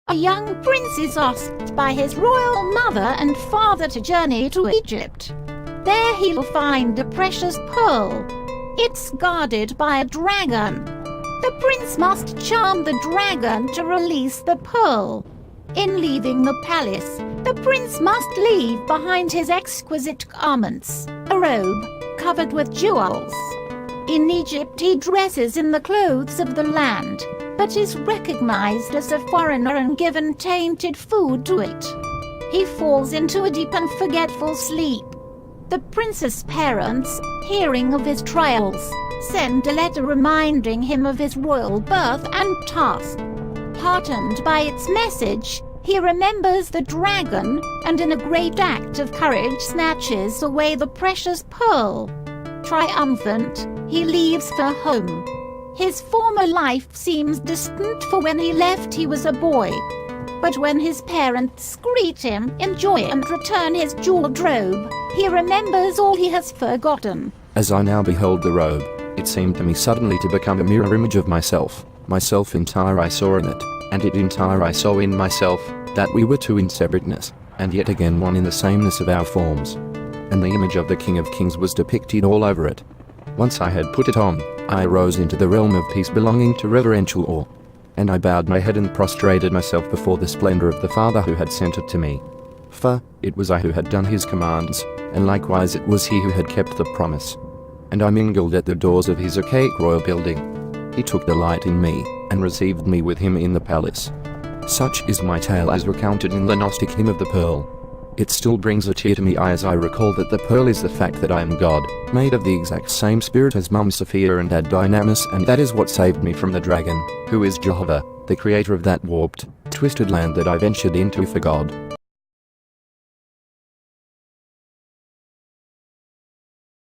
a young prince is asked by his royal mother and father to journey to Egypt. There he'll find a precious pearl. It's guarded by a dragon. The prince must charm the dragon to release the pearl. In leaving the palace, the prince must leave behind his exquisite garments, a robe covered with jewels. In Egypt he dresses in the clothes of the land, but is recognized as a foreigner and given tainted food to eat. He falls into a deep and forgetful sleep. The prince's parents, hearing of his trials, send a letter reminding him of his royal birth and task. Heartened by its message, he remembers the dragon and in a great act of courage snatches away the precious pearl. Triumphant, he leaves for home. His former life seems distant, for when he left he was a boy. But when his parents greet him in joy and return his jeweled robe, he remembers all he has forgotten. As I now behold the robe, it seemed to me suddenly to become a mirror image of myself entire I saw in it, and it entire I saw in myself, that we were two in separateness, and yet again one in the sameness of our forms. And the image of the King of Kings was depicted all over it. Once I had put it on, I rose into the realm of peace belonging to reverential awe. And I bowed my head and prostrated myself before the splendor of the Father who had sent it to me. For it was I who had done his commands, and likewise it was he who had kept the promise. And I mingled at the doors of his archaic royal building. He took delight in me, and received me with him in the palace. Such is my tale as recounted in the Gnostic hymn of the Pearl. It still brings a tear to my eye as I recall that the pearl is the fact that I am God, made of the exact same spirit as Mum Sophia and Dad Dynamis, and that is what saved me from the dragon, who is Jehovah, the creator of that warped, twisted land that I ventured into for God.